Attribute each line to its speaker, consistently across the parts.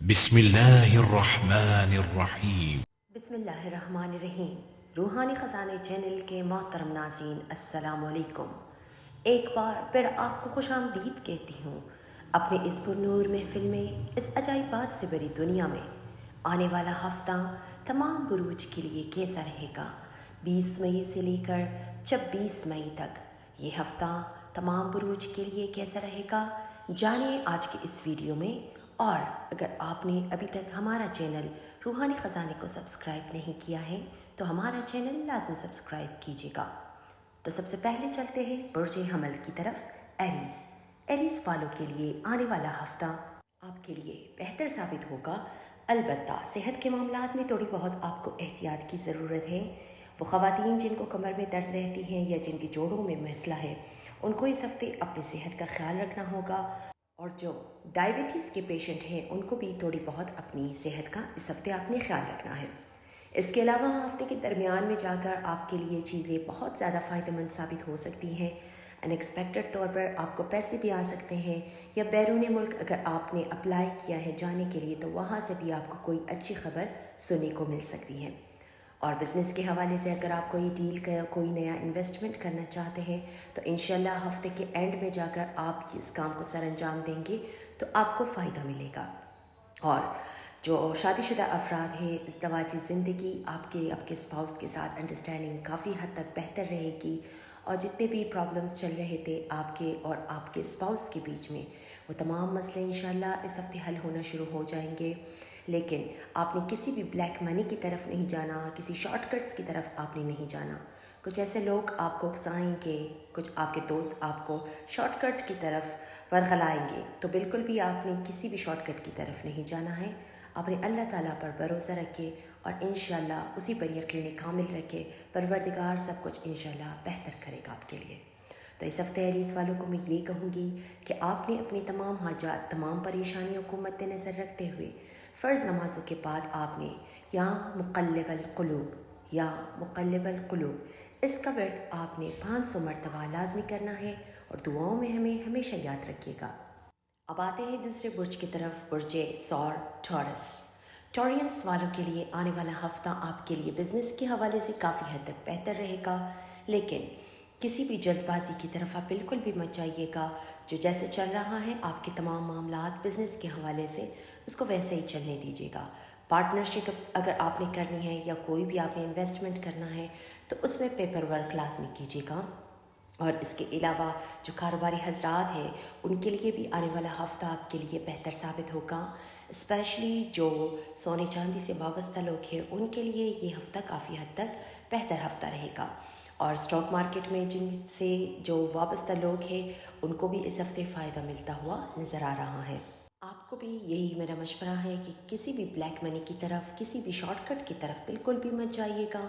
Speaker 1: بسم اللہ الرحمن الرحیم۔
Speaker 2: بسم اللہ الرحمن الرحیم۔ روحانی خزانے چینل کے محترم ناظرین السلام علیکم۔ ایک بار پھر آپ کو خوش آمدید کہتی ہوں اپنے اس پرنور محفل میں، اس عجائبات سے بری دنیا میں۔ آنے والا ہفتہ تمام بروج کے لیے کیسا رہے گا؟ 20 مئی سے لے کر 26 مئی تک یہ ہفتہ تمام بروج کے لیے کیسا رہے گا، جانیں آج کے اس ویڈیو میں۔ اور اگر آپ نے ابھی تک ہمارا چینل روحانی خزانے کو سبسکرائب نہیں کیا ہے تو ہمارا چینل لازمی سبسکرائب کیجیے گا۔ تو سب سے پہلے چلتے ہیں برج حمل کی طرف۔ ایریز والوں کے لیے آنے والا ہفتہ آپ کے لیے بہتر ثابت ہوگا، البتہ صحت کے معاملات میں تھوڑی بہت آپ کو احتیاط کی ضرورت ہے۔ وہ خواتین جن کو کمر میں درد رہتی ہیں یا جن کی جوڑوں میں مسئلہ ہے، ان کو اس ہفتے اپنی صحت کا خیال رکھنا ہوگا، اور جو ڈائبٹیز کے پیشنٹ ہیں ان کو بھی تھوڑی بہت اپنی صحت کا اس ہفتے آپ نے خیال رکھنا ہے۔ اس کے علاوہ ہفتے کے درمیان میں جا کر آپ کے لیے چیزیں بہت زیادہ فائدہ مند ثابت ہو سکتی ہیں۔ ان ایکسپیکٹڈ طور پر آپ کو پیسے بھی آ سکتے ہیں، یا بیرون ملک اگر آپ نے اپلائی کیا ہے جانے کے لیے تو وہاں سے بھی آپ کو کوئی اچھی خبر سننے کو مل سکتی ہے۔ اور بزنس کے حوالے سے اگر آپ کوئی ڈیل کا کوئی نیا انویسٹمنٹ کرنا چاہتے ہیں تو انشاءاللہ ہفتے کے اینڈ میں جا کر آپ اس کام کو سر انجام دیں گے تو آپ کو فائدہ ملے گا۔ اور جو شادی شدہ افراد ہیں، ازدواجی زندگی آپ کے اسپاؤس کے ساتھ انڈرسٹینڈنگ کافی حد تک بہتر رہے گی، اور جتنے بھی پرابلمس چل رہے تھے آپ کے اور آپ کے اسپاؤس کے بیچ میں، وہ تمام مسئلے انشاءاللہ اس ہفتے حل ہونا شروع ہو جائیں گے۔ لیکن آپ نے کسی بھی بلیک منی کی طرف نہیں جانا، کسی شارٹ کٹس کی طرف آپ نے نہیں جانا۔ کچھ ایسے لوگ آپ کو اکسائیں گے، کچھ آپ کے دوست آپ کو شارٹ کٹ کی طرف ورغلائیں گے، تو بالکل بھی آپ نے کسی بھی شارٹ کٹ کی طرف نہیں جانا ہے۔ آپ نے اللہ تعالیٰ پر بھروسہ رکھے اور انشاءاللہ اسی پر یقین کامل رکھے، پروردگار سب کچھ انشاءاللہ بہتر کرے گا آپ کے لیے۔ تو اس ہفتے ایریز والوں کو میں یہ کہوں گی کہ آپ نے اپنی تمام حاجات، تمام پریشانیوں کو مد نظر رکھتے ہوئے فرض نمازوں کے بعد آپ نے یا مقلب القلوب اس کا ورد آپ نے 500 مرتبہ لازمی کرنا ہے، اور دعاؤں میں ہمیں ہمیشہ یاد رکھیے گا۔ اب آتے ہیں دوسرے برج کی طرف، برج ثور ٹورینس والوں کے لیے آنے والا ہفتہ آپ کے لیے بزنس کے حوالے سے کافی حد تک بہتر رہے گا، لیکن کسی بھی جلد بازی کی طرف آپ بالکل بھی مت جائیے گا۔ جو جیسے چل رہا ہے آپ کے تمام معاملات بزنس کے حوالے سے، اس کو ویسے ہی چلنے دیجیے گا۔ پارٹنرشپ اگر آپ نے کرنی ہے یا کوئی بھی آپ نے انویسٹمنٹ کرنا ہے تو اس میں پیپر ورک لازمی کیجیے گا۔ اور اس کے علاوہ جو کاروباری حضرات ہیں ان کے لیے بھی آنے والا ہفتہ آپ کے لیے بہتر ثابت ہوگا، اسپیشلی جو سونے چاندی سے وابستہ لوگ ہیں ان کے لیے یہ ہفتہ کافی حد تک بہتر ہفتہ رہے گا۔ اور اسٹاک مارکیٹ میں جن سے جو وابستہ لوگ ہیں ان کو بھی اس ہفتے فائدہ ملتا ہوا نظر آ رہا ہے۔ آپ کو بھی یہی میرا مشورہ ہے کہ کسی بھی بلیک منی کی طرف، کسی بھی شارٹ کٹ کی طرف بالکل بھی مت جائیے گا۔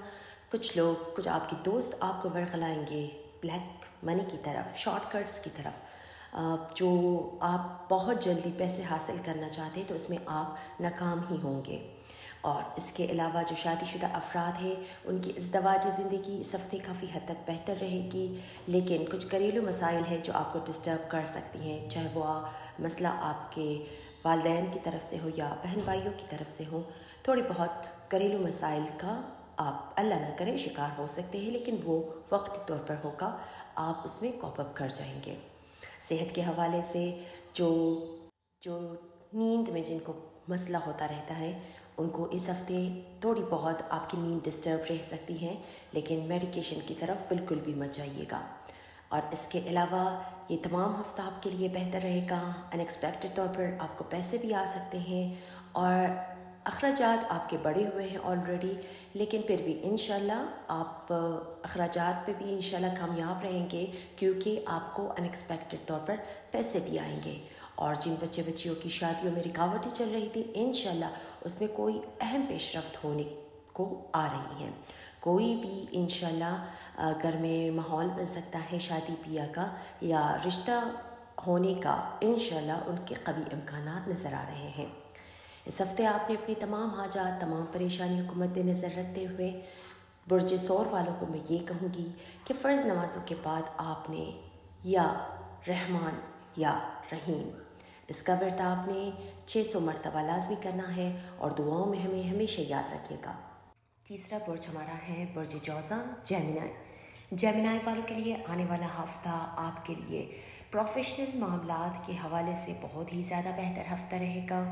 Speaker 2: کچھ آپ کے دوست آپ کو ورغلائیں گے بلیک منی کی طرف، شارٹ کٹس کی طرف، جو آپ بہت جلدی پیسے حاصل کرنا چاہتے ہیں تو اس میں آپ ناکام ہی ہوں گے۔ اور اس کے علاوہ جو شادی شدہ افراد ہیں ان کی ازدواجی زندگی اس ہفتے کافی حد تک بہتر رہے گی، لیکن کچھ گھریلو مسائل ہیں جو آپ کو ڈسٹرب کر سکتی ہیں، چاہے وہ مسئلہ آپ کے والدین کی طرف سے ہو یا بہن بھائیوں کی طرف سے ہو۔ تھوڑی بہت گھریلو مسائل کا آپ اللہ نہ کرے شکار ہو سکتے ہیں، لیکن وہ وقتی طور پر ہوگا، آپ اس میں کوپ اپ کر جائیں گے۔ صحت کے حوالے سے جو نیند میں جن کو مسئلہ ہوتا رہتا ہے ان کو اس ہفتے تھوڑی بہت آپ کی نیند ڈسٹرب رہ سکتی ہے، لیکن میڈیکیشن کی طرف بالکل بھی مت جائیے گا۔ اور اس کے علاوہ یہ تمام ہفتہ آپ کے لیے بہتر رہے گا۔ ان ایکسپیکٹڈ طور پر آپ کو پیسے بھی آ سکتے ہیں، اور اخراجات آپ کے بڑھے ہوئے ہیں آلریڈی، لیکن پھر بھی انشاءاللہ آپ اخراجات پہ بھی انشاءاللہ کامیاب رہیں گے، کیونکہ آپ کو ان ایکسپیکٹڈ طور پر پیسے بھی آئیں گے۔ اور جن بچیوں کی شادیوں میں رکاوٹیں چل رہی تھی انشاءاللہ اس میں کوئی اہم پیش رفت ہونے کو آ رہی ہے۔ کوئی بھی انشاءاللہ گھر میں ماحول بن سکتا ہے شادی بیاہ کا یا رشتہ ہونے کا، انشاءاللہ ان کے قوی امکانات نظر آ رہے ہیں۔ اس ہفتے آپ نے اپنی تمام حاجات، تمام پریشانیوں کو مد نظر رکھتے ہوئے برج ثور والوں کو میں یہ کہوں گی کہ فرض نمازوں کے بعد آپ نے یا رحمان یا رحیم اس کا ورد آپ نے 600 مرتبہ لازمی کرنا ہے اور دعاؤں میں ہمیں ہمیشہ یاد رکھیے گا۔ تیسرا برج ہمارا ہے برج جوزا، جیمنائی۔ جیمنائی والوں کے لیے آنے والا ہفتہ آپ کے لیے پروفیشنل معاملات کے حوالے سے بہت ہی زیادہ بہتر ہفتہ رہے گا۔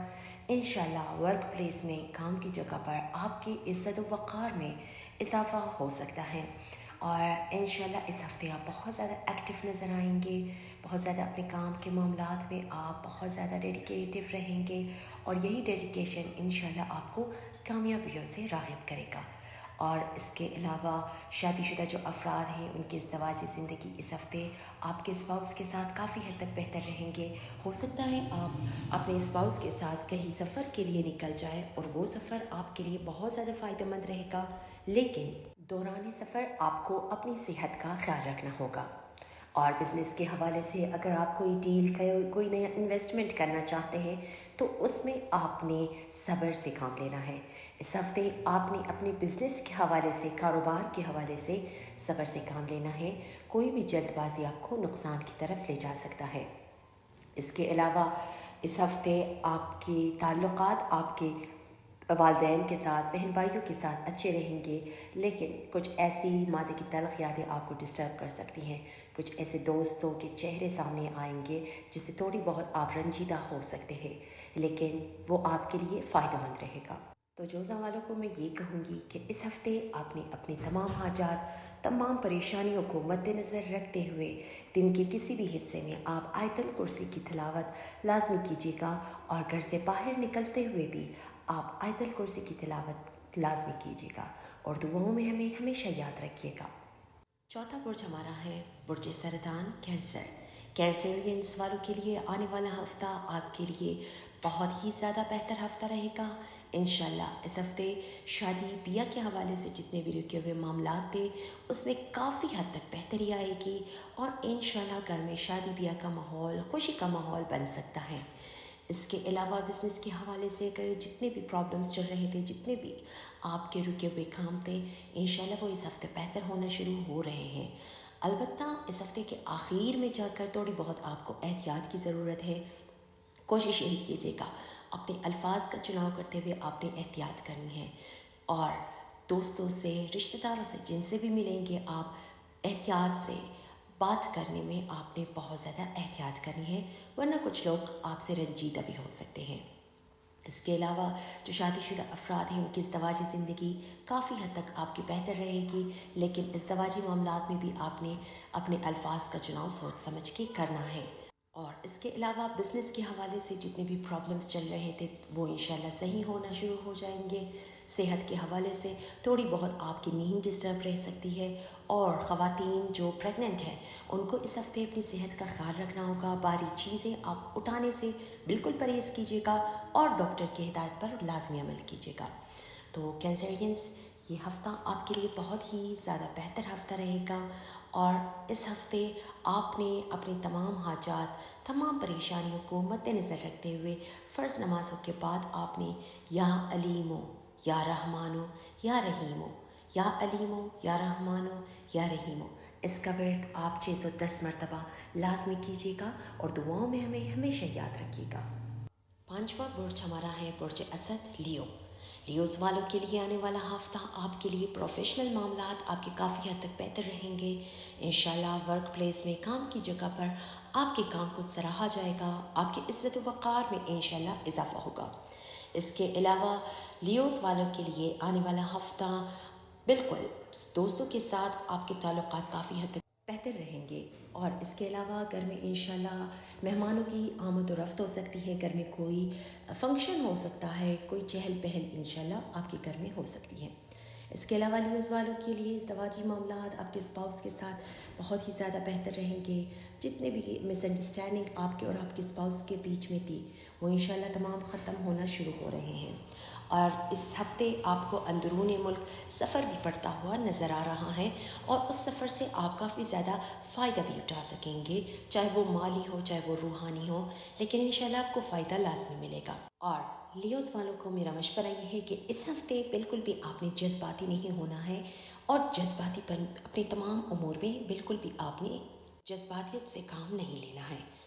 Speaker 2: انشاءاللہ ورک پلیس میں، کام کی جگہ پر آپ کی عزت و وقار میں اضافہ ہو سکتا ہے، اور انشاءاللہ اس ہفتے آپ بہت زیادہ ایکٹیو نظر آئیں گے، بہت زیادہ اپنے کام کے معاملات میں آپ بہت زیادہ ڈیڈیکیٹو رہیں گے، اور یہی ڈیڈیکیشن انشاءاللہ آپ کو کامیابیوں سے راغب کرے گا۔ اور اس کے علاوہ شادی شدہ جو افراد ہیں ان کی ازدواجی زندگی اس ہفتے آپ کے اسپاؤس کے ساتھ کافی حد تک بہتر رہیں گے۔ ہو سکتا ہے آپ اپنے اسپاؤس کے ساتھ کہیں سفر کے لیے نکل جائے اور وہ سفر آپ کے لیے بہت زیادہ فائدہ مند رہے گا، لیکن دوران سفر آپ کو اپنی صحت کا خیال رکھنا ہوگا۔ اور بزنس کے حوالے سے اگر آپ کوئی ڈیل، کوئی نیا انویسٹمنٹ کرنا چاہتے ہیں تو اس میں آپ نے صبر سے کام لینا ہے۔ اس ہفتے آپ نے اپنے بزنس کے حوالے سے، کاروبار کے حوالے سے صبر سے کام لینا ہے۔ کوئی بھی جلد بازی آپ کو نقصان کی طرف لے جا سکتا ہے۔ اس کے علاوہ اس ہفتے آپ کے تعلقات آپ کے والدین کے ساتھ، بہن بھائیوں کے ساتھ اچھے رہیں گے، لیکن کچھ ایسی ماضی کی تلخ یادیں آپ کو ڈسٹرب کر سکتی ہیں۔ کچھ ایسے دوستوں کے چہرے سامنے آئیں گے جس سے تھوڑی بہت آپ رنجیدہ ہو سکتے ہیں، لیکن وہ آپ کے لیے فائدہ مند رہے گا۔ تو جوزا والوں کو میں یہ کہوں گی کہ اس ہفتے آپ نے اپنی تمام حاجات، تمام پریشانیوں کو مد نظر رکھتے ہوئے دن کے کسی بھی حصے میں آپ آیت الکرسی کی تلاوت لازمی کیجیے گا، اور گھر سے باہر نکلتے ہوئے بھی آپ آیت الکرسی کی تلاوت لازمی کیجیے گا، اور دعاؤں میں ہمیں ہمیشہ یاد رکھیے گا۔ چوتھا برج ہمارا ہے برج سرطان، کینسر۔ کینسرینس والوں کے لیے آنے والا ہفتہ آپ کے لیے بہت ہی زیادہ بہتر ہفتہ رہے گا۔ انشاءاللہ اس ہفتے شادی بیاہ کے حوالے سے جتنے بھی رکے ہوئے معاملات تھے اس میں کافی حد تک بہتری آئے گی، اور انشاءاللہ گھر میں شادی بیاہ کا ماحول، خوشی کا ماحول بن سکتا ہے۔ اس کے علاوہ بزنس کے حوالے سے اگر جتنے بھی پرابلمس چل رہے تھے، جتنے بھی آپ کے رکے ہوئے کام تھے، انشاءاللہ وہ اس ہفتے بہتر ہونا شروع ہو رہے ہیں۔ البتہ اس ہفتے کے آخر میں جا کر تھوڑی بہت آپ کو احتیاط کی ضرورت ہے۔ کوشش یہی کیجیے گا اپنے الفاظ کا چناؤ کرتے ہوئے آپ نے احتیاط کرنی ہے، اور دوستوں سے، رشتہ داروں سے جن سے بھی ملیں گے آپ احتیاط سے بات کرنے میں آپ نے بہت زیادہ احتیاط کرنی ہے، ورنہ کچھ لوگ آپ سے رنجیدہ بھی ہو سکتے ہیں۔ اس کے علاوہ جو شادی شدہ افراد ہیں ان کی ازدواجی زندگی کافی حد تک آپ کی بہتر رہے گی، لیکن ازدواجی معاملات میں بھی آپ نے اپنے الفاظ کا چناؤ سوچ سمجھ کے کرنا ہے۔ اور اس کے علاوہ بزنس کے حوالے سے جتنے بھی پرابلمس چل رہے تھے وہ انشاءاللہ صحیح ہونا شروع ہو جائیں گے۔ صحت کے حوالے سے تھوڑی بہت آپ کی نیند ڈسٹرب رہ سکتی ہے، اور خواتین جو پریگننٹ ہیں ان کو اس ہفتے اپنی صحت کا خیال رکھنا ہوگا۔ بھاری چیزیں آپ اٹھانے سے بالکل پرہیز کیجیے گا، اور ڈاکٹر کی ہدایت پر لازمی عمل کیجیے گا۔ تو کینسرینس، یہ ہفتہ آپ کے لیے بہت ہی زیادہ بہتر ہفتہ رہے گا، اور اس ہفتے آپ نے اپنی تمام حاجات، تمام پریشانیوں کو مد نظر رکھتے ہوئے فرض نمازوں کے بعد آپ نے یا علیمو یا رحمانو یا رحیمو، یا علیمو یا رحمانو یا رحیمو، اس کا ورد آپ 610 مرتبہ لازمی کیجیے گا، اور دعاؤں میں ہمیں ہمیشہ یاد رکھیے گا۔ پانچواں برج ہمارا ہے برج اسد، لیو۔ لیوز والوں کے لیے آنے والا ہفتہ آپ کے لیے پروفیشنل معاملات آپ کے کافی حد تک بہتر رہیں گے۔ انشاءاللہ ورک پلیس میں، کام کی جگہ پر آپ کے کام کو سراہا جائے گا، آپ کی عزت و وقار میں انشاءاللہ اضافہ ہوگا۔ اس کے علاوہ لیوز والوں کے لیے آنے والا ہفتہ بالکل دوستوں کے ساتھ آپ کے تعلقات کافی حد تک بہتر رہیں گے، اور اس کے علاوہ گھر میں انشاءاللہ مہمانوں کی آمد و رفت ہو سکتی ہے، گھر میں کوئی فنکشن ہو سکتا ہے، کوئی چہل پہل انشاءاللہ آپ کے گھر میں ہو سکتی ہے۔ اس کے علاوہ لیوز والوں کے لیے ازدواجی معاملات آپ کے اسپاؤس کے ساتھ بہت ہی زیادہ بہتر رہیں گے۔ جتنے بھی مس انڈرسٹینڈنگ آپ کے اور آپ کے اسپاؤس کے بیچ میں تھی وہ انشاءاللہ تمام ختم ہونا شروع ہو رہے ہیں، اور اس ہفتے آپ کو اندرون ملک سفر بھی پڑتا ہوا نظر آ رہا ہے، اور اس سفر سے آپ کافی زیادہ فائدہ بھی اٹھا سکیں گے، چاہے وہ مالی ہو چاہے وہ روحانی ہو، لیکن انشاءاللہ آپ کو فائدہ لازمی ملے گا۔ اور لیوز والوں کو میرا مشورہ یہ ہے کہ اس ہفتے بالکل بھی آپ نے جذباتی نہیں ہونا ہے، اور جذباتی پن اپنے تمام امور میں بالکل بھی آپ نے جذباتیت سے کام نہیں لینا ہے۔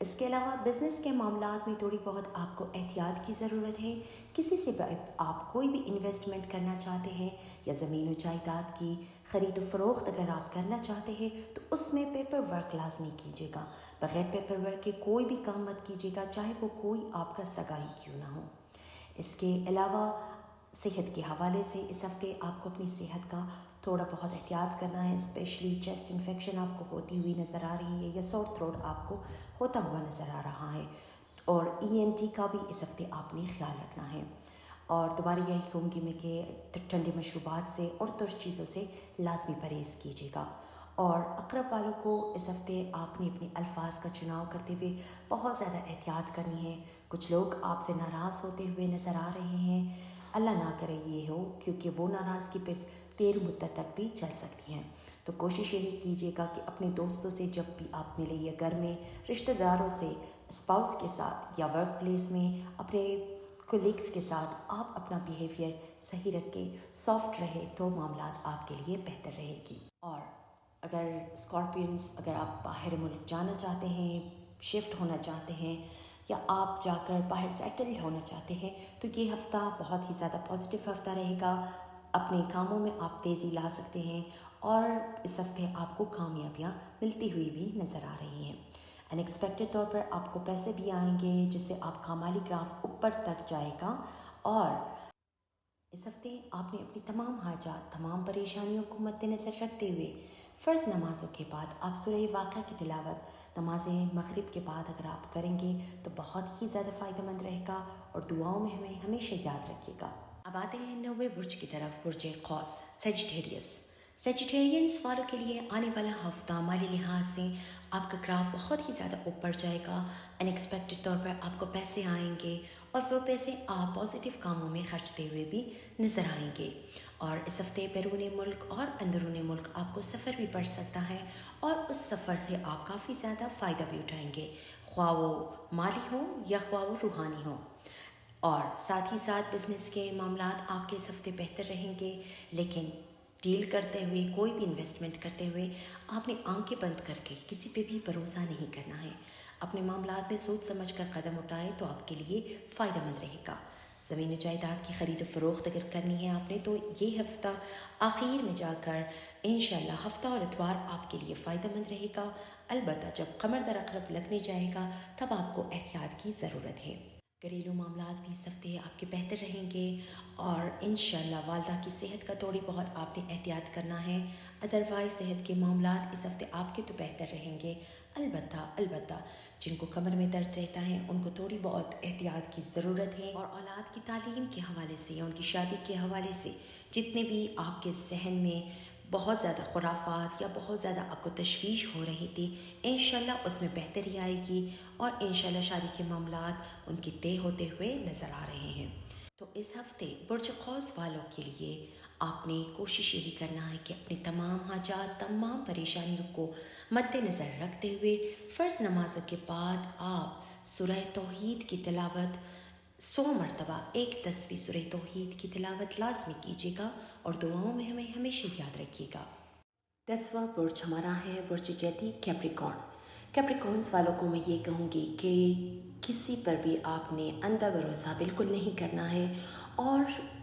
Speaker 2: اس کے علاوہ بزنس کے معاملات میں تھوڑی بہت آپ کو احتیاط کی ضرورت ہے. کسی سے آپ کوئی بھی انویسٹمنٹ کرنا چاہتے ہیں یا زمین و جائیداد کی خرید و فروخت اگر آپ کرنا چاہتے ہیں تو اس میں پیپر ورک لازمی کیجیے گا. بغیر پیپر ورک کے کوئی بھی کام مت کیجیے گا، چاہے وہ کوئی آپ کا سگا ہی کیوں نہ ہو. اس کے علاوہ صحت کے حوالے سے اس ہفتے آپ کو اپنی صحت کا تھوڑا بہت احتیاط کرنا ہے. اسپیشلی چیسٹ انفیکشن آپ کو ہوتی ہوئی نظر آ رہی ہے یا سور تھروٹ آپ کو ہوتا ہوا نظر آ رہا ہے، اور ENT کا بھی اس ہفتے آپ نے خیال رکھنا ہے. اور دوبارہ یہی کہوں گی میں کہ ٹھنڈے مشروبات سے اور ترش چیزوں سے لازمی پرہیز کیجیے گا. اور اقرب والوں کو اس ہفتے آپ نے اپنے الفاظ کا چناؤ کرتے ہوئے بہت زیادہ احتیاط کرنی ہے. کچھ لوگ آپ سے ناراض ہوتے ہوئے نظر آ رہے ہیں، اللہ نہ کرے یہ ہو، کیونکہ وہ ناراضگی پھر دیر مدت تک بھی چل سکتی ہیں. تو کوشش یہی کیجیے گا کہ اپنے دوستوں سے جب بھی آپ ملے یا گھر میں رشتہ داروں سے، اسپاؤس کے ساتھ یا ورک پلیس میں اپنے کولیگس کے ساتھ آپ اپنا بیہیویئر صحیح رکھ کے سافٹ رہے تو معاملات آپ کے لیے بہتر رہے گی. اور اگر اسکارپینس، اگر آپ باہر ملک جانا چاہتے ہیں، شفٹ ہونا چاہتے ہیں یا آپ جا کر باہر سیٹل ہونا چاہتے ہیں تو یہ ہفتہ بہت ہی زیادہ پازیٹیو ہفتہ رہے گا. اپنے کاموں میں آپ تیزی لا سکتے ہیں اور اس ہفتے آپ کو کامیابیاں ملتی ہوئی بھی نظر آ رہی ہیں. ان ایکسپیکٹڈ طور پر آپ کو پیسے بھی آئیں گے جس سے آپ کا مالی گراف اوپر تک جائے گا. اور اس ہفتے آپ نے اپنی تمام حاجات، تمام پریشانیوں کو مد نظر رکھتے ہوئے فرض نمازوں کے بعد آپ سورہ واقعہ کی تلاوت نماز مغرب کے بعد اگر آپ کریں گے تو بہت ہی زیادہ فائدہ مند رہے گا، اور دعاؤں میں ہمیں ہمیشہ یاد رکھیے گا. اب آتے ہیں 9ویں برج کی طرف، برج قوس، سیجیٹیریس. سیجیٹیرینس والوں کے لیے آنے والا ہفتہ مالی لحاظ سے آپ کا گراف بہت ہی زیادہ اوپر جائے گا. ان ایکسپیکٹڈ طور پر آپ کو پیسے آئیں گے اور وہ پیسے آپ پازیٹیو کاموں میں خرچتے ہوئے بھی نظر آئیں گے. اور اس ہفتے بیرون ملک اور اندرون ملک آپ کو سفر بھی پڑ سکتا ہے، اور اس سفر سے آپ کافی زیادہ فائدہ بھی اٹھائیں گے، خواہ وہ مالی ہو یا خواہ وہ روحانی ہو. اور ساتھ ہی ساتھ بزنس کے معاملات آپ کے اس ہفتے بہتر رہیں گے، لیکن ڈیل کرتے ہوئے، کوئی بھی انویسٹمنٹ کرتے ہوئے آپ نے آنکھیں بند کر کے کسی پہ بھی بھروسہ نہیں کرنا ہے. اپنے معاملات میں سوچ سمجھ کر قدم اٹھائیں تو آپ کے لیے فائدہ مند رہے گا. زمین و جائیداد کی خرید و فروخت اگر کرنی ہے آپ نے تو یہ ہفتہ آخر میں جا کر انشاءاللہ ہفتہ اور اتوار آپ کے لیے فائدہ مند رہے گا. البتہ جب قمر در عقرب لگنے جائے گا تب آپ کو احتیاط کی ضرورت ہے. گھریلو معاملات بھی اس ہفتے آپ کے بہتر رہیں گے، اور انشاءاللہ والدہ کی صحت کا تھوڑی بہت آپ نے احتیاط کرنا ہے. ادروائز صحت کے معاملات اس ہفتے آپ کے تو بہتر رہیں گے. البتہ جن کو کمر میں درد رہتا ہے ان کو تھوڑی بہت احتیاط کی ضرورت ہے. اور اولاد کی تعلیم کے حوالے سے، ان کی شادی کے حوالے سے جتنے بھی آپ کے ذہن میں بہت زیادہ خرافات یا بہت زیادہ آپ کو تشویش ہو رہی تھی، انشاءاللہ اس میں بہتری آئے گی، اور انشاءاللہ شادی کے معاملات ان کے طے ہوتے ہوئے نظر آ رہے ہیں. تو اس ہفتے برج قوس والوں کے لیے آپ نے کوشش یہی کرنا ہے کہ اپنی تمام حاجات، تمام پریشانیوں کو مد نظر رکھتے ہوئے فرض نمازوں کے بعد آپ سورہ توحید کی تلاوت 100 مرتبہ، ایک تسبیح سورہ توحید کی تلاوت لازمی کیجیے گا، اور دعاؤں میں ہمیں ہمیشہ یاد رکھیے گا. 10واں برج ہمارا ہے برج جیتی، کیپریکارن. کیپریکارنس والوں کو میں یہ کہوں گی کہ کسی پر بھی آپ نے اندھا بھروسہ بالکل نہیں کرنا ہے، اور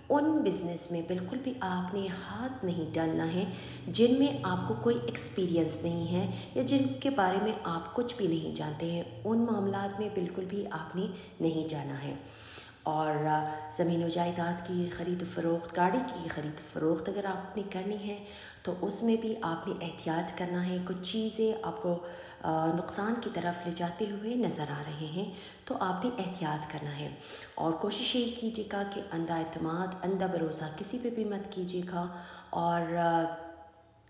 Speaker 2: ان بزنس میں بالکل بھی آپ نے ہاتھ نہیں ڈالنا ہے جن میں آپ کو کوئی ایکسپیرینس نہیں ہے یا جن کے بارے میں آپ کچھ بھی نہیں جانتے ہیں. ان معاملات میں بالکل بھی آپ نے نہیں جانا ہے. اور زمین و جائیداد کی خرید و فروخت، گاڑی کی خرید و فروخت اگر آپ نے کرنی ہے تو اس میں بھی آپ نے احتیاط کرنا ہے. کچھ چیزیں آپ کو نقصان کی طرف لے جاتے ہوئے نظر آ رہے ہیں تو آپ نے احتیاط کرنا ہے. اور کوشش یہ کیجیے گا کہ اندھا اعتماد، اندھا بھروسہ کسی پہ بھی مت کیجیے گا. اور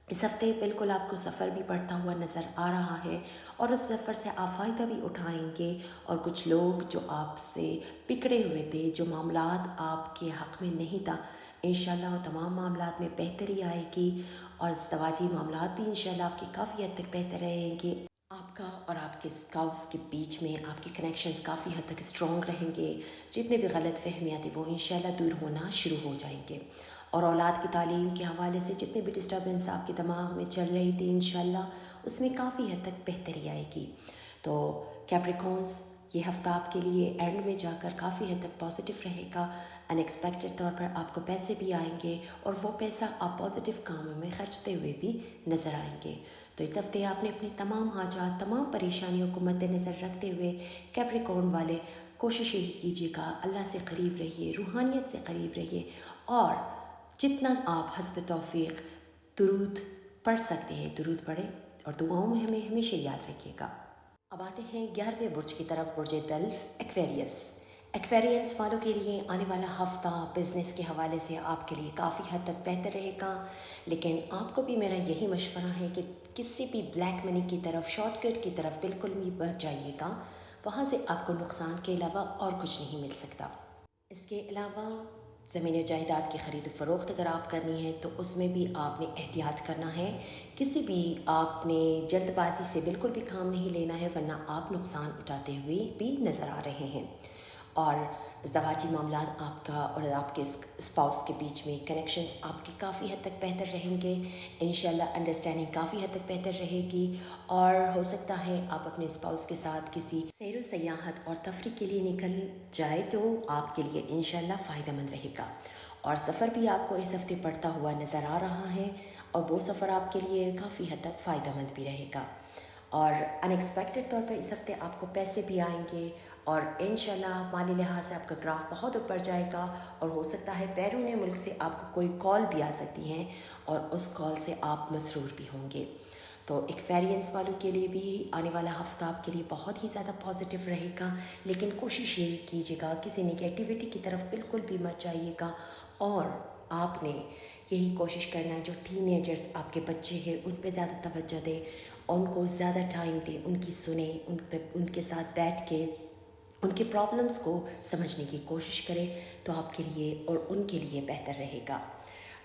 Speaker 2: اس ہفتے بالکل آپ کو سفر بھی بڑھتا ہوا نظر آ رہا ہے، اور اس سفر سے آپ فائدہ بھی اٹھائیں گے. اور کچھ لوگ جو آپ سے پکڑے ہوئے تھے، جو معاملات آپ کے حق میں نہیں تھا، انشاءاللہ تمام معاملات میں بہتری آئے گی، اور ازدواجی معاملات بھی انشاءاللہ آپ کے کافی حد تک بہتر رہیں گے. آپ کا اور آپ کے اسپاؤس کے بیچ میں آپ کے کنیکشنز کافی حد تک اسٹرانگ رہیں گے. جتنے بھی غلط فہمیاں تھیں وہ انشاءاللہ دور ہونا شروع ہو جائیں گے. اور اولاد کی تعلیم کے حوالے سے جتنے بھی ڈسٹربنس آپ کے دماغ میں چل رہی تھی انشاءاللہ اس میں کافی حد تک بہتری آئے گی. تو کیپریکونس، یہ ہفتہ آپ کے لیے اینڈ میں جا کر کافی حد تک پازیٹیو رہے گا. ان ایکسپیکٹڈ طور پر آپ کو پیسے بھی آئیں گے اور وہ پیسہ آپ پازیٹیو کاموں میں خرچتے ہوئے بھی نظر آئیں گے. تو اس ہفتے آپ نے اپنی تمام حاجات، تمام پریشانیوں کو مد نظر رکھتے ہوئے کیپریکون والے کوشش یہی کیجیے گا، اللہ سے قریب رہیے، روحانیت سے قریب رہیے، اور جتنا آپ حسب توفیق درود پڑھ سکتے ہیں درود پڑھیں، اور دعاؤں میں ہمیں ہمیشہ یاد رکھیے گا. اب آتے ہیں 11ویں برج کی طرف، برج دلف، ایکویریس. ایکویرینس والوں کے لیے آنے والا ہفتہ بزنس کے حوالے سے آپ کے لیے کافی حد تک بہتر رہے گا، لیکن آپ کو بھی میرا یہی مشورہ ہے کہ کسی بھی بلیک منی کی طرف، شارٹ کٹ کی طرف بالکل بھی بچ جائیے گا. وہاں سے آپ کو نقصان کے علاوہ اور کچھ نہیں مل سکتا. اس کے علاوہ زمین و جائیداد کی خرید و فروخت اگر آپ کرنی ہے تو اس میں بھی آپ نے احتیاط کرنا ہے. کسی بھی آپ نے جلد بازی سے بالکل بھی کام نہیں لینا ہے، ورنہ آپ نقصان اٹھاتے ہوئے بھی نظر آ رہے ہیں. اور ازدواجی معاملات آپ کا اور آپ کے اسپاؤس کے بیچ میں کنیکشنز آپ کی کافی حد تک بہتر رہیں گے. انشاءاللہ انڈرسٹینڈنگ کافی حد تک بہتر رہے گی، اور ہو سکتا ہے آپ اپنے اسپاؤس کے ساتھ کسی سیر و سیاحت اور تفریح کے لیے نکل جائے تو آپ کے لیے انشاءاللہ فائدہ مند رہے گا. اور سفر بھی آپ کو اس ہفتے پڑتا ہوا نظر آ رہا ہے، اور وہ سفر آپ کے لیے کافی حد تک فائدہ مند بھی رہے گا. اور ان ایکسپیکٹڈ طور پر اس ہفتے آپ کو پیسے بھی آئیں گے، اور انشاءاللہ مالی لحاظ سے آپ کا گراف بہت اوپر جائے گا، اور ہو سکتا ہے بیرون ملک سے آپ کو کوئی کال بھی آ سکتی ہے، اور اس کال سے آپ مسرور بھی ہوں گے. تو ایکویرینس والوں کے لیے بھی آنے والا ہفتہ آپ کے لیے بہت ہی زیادہ پازیٹیو رہے گا، لیکن کوشش یہی کیجیے گا کسی نگیٹیوٹی کی طرف بالکل بھی مت جائیے گا. اور آپ نے یہی کوشش کرنا ہے، جو ٹین ایجرز آپ کے بچے ہیں ان پہ زیادہ توجہ دیں، ان کو زیادہ ٹائم دیں، ان کی سنیں، ان کے ساتھ بیٹھ کے ان کے پرابلمس کو سمجھنے کی کوشش کریں، تو آپ کے لیے اور ان کے لیے بہتر رہے گا.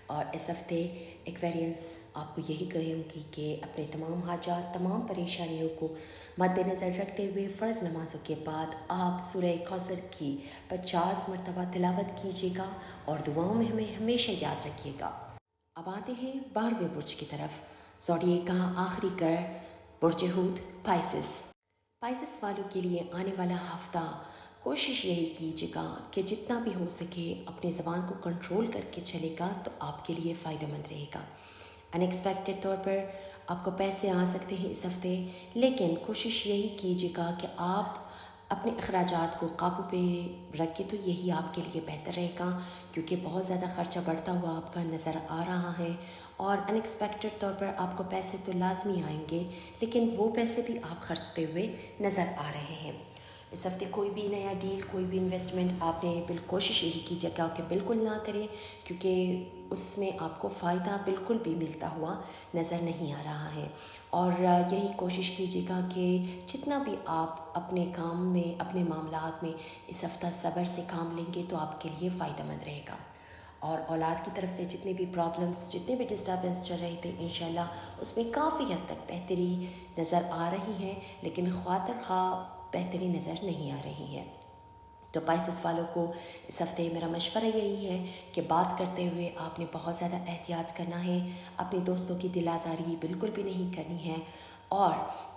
Speaker 2: اور اس ہفتے ایکویرینس آپ کو یہی کہوں گی کہ اپنے تمام حاجات، تمام پریشانیوں کو مد نظر رکھتے ہوئے فرض نمازوں کے بعد آپ سورہ کوثر کی 50 مرتبہ تلاوت کیجیے گا، اور دعاؤں میں ہمیں ہمیشہ یاد رکھیے گا. اب آتے ہیں 12ویں برج کی طرف، زوڈیے کا آخری گھر، برج حوت، پائسس. پائسس والوں کے لیے آنے والا ہفتہ کوشش یہی کیجیے گا کہ جتنا بھی ہو سکے اپنی زبان کو کنٹرول کر کے چلے گا تو آپ کے لیے فائدہ مند رہے گا. ان ایکسپیکٹڈ طور پر آپ کو پیسے آ سکتے ہیں اس ہفتے، لیکن کوشش یہی کیجیے گا کہ آپ اپنے اخراجات کو قابو پہ رکھیں، تو یہی آپ کے لیے بہتر رہے گا، کیونکہ بہت زیادہ خرچہ بڑھتا ہوا آپ کا نظر آ رہا ہے. اور ان ایکسپیکٹڈ طور پر آپ کو پیسے تو لازمی آئیں گے، لیکن وہ پیسے بھی آپ خرچتے ہوئے نظر آ رہے ہیں. اس ہفتے کوئی بھی نیا ڈیل، کوئی بھی انویسٹمنٹ آپ نے کوشش یہی کیجیے گا کہ بالکل نہ کریں، کیونکہ اس میں آپ کو فائدہ بالکل بھی ملتا ہوا نظر نہیں آ رہا ہے. اور یہی کوشش کیجیے گا کہ جتنا بھی آپ اپنے کام میں، اپنے معاملات میں اس ہفتہ صبر سے کام لیں گے تو آپ کے لیے فائدہ مند رہے گا. اور اولاد کی طرف سے جتنے بھی پرابلمس، جتنے بھی ڈسٹربنس چل رہے تھے، انشاءاللہ اس میں کافی حد تک بہتری نظر آ رہی ہے، لیکن خاطر خواہ بہتری نظر نہیں آ رہی ہے. تو پائسس والوں کو اس ہفتے میرا مشورہ یہی ہے کہ بات کرتے ہوئے آپ نے بہت زیادہ احتیاط کرنا ہے، اپنے دوستوں کی دل آزاری بالکل بھی نہیں کرنی ہے. اور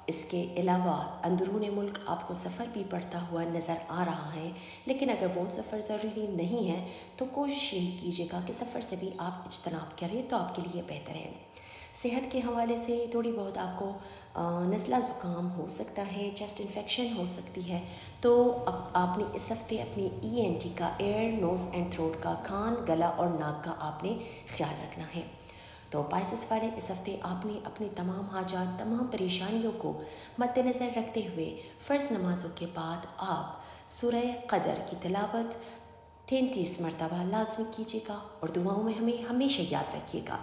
Speaker 2: اس کے علاوہ اندرون ملک آپ کو سفر بھی پڑتا ہوا نظر آ رہا ہے، لیکن اگر وہ سفر ضروری نہیں ہے تو کوشش یہی کیجیے گا کہ سفر سے بھی آپ اجتناب کریں تو آپ کے لیے بہتر ہے. صحت کے حوالے سے تھوڑی بہت آپ کو نزلہ زکام ہو سکتا ہے، چیسٹ انفیکشن ہو سکتی ہے، تو اب آپ نے اس ہفتے اپنی ENT کا، ایئر نوز اینڈ تھروٹ کا، کان، گلا اور ناک کا آپ نے خیال رکھنا ہے. تو پائسس والے اس ہفتے آپ نے اپنی تمام حاجات، تمام پریشانیوں کو مد نظر رکھتے ہوئے فرض نمازوں کے بعد آپ سورہ قدر کی تلاوت 33 مرتبہ لازمی کیجیے گا، اور دعاؤں میں ہمیں ہمیشہ یاد رکھیے گا.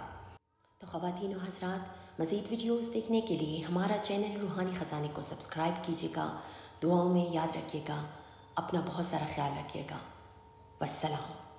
Speaker 2: تو خواتین و حضرات، مزید ویڈیوز دیکھنے کے لیے ہمارا چینل روحانی خزانے کو سبسکرائب کیجیے گا. دعاؤں میں یاد رکھیے گا، اپنا بہت سارا خیال رکھیے گا. والسلام.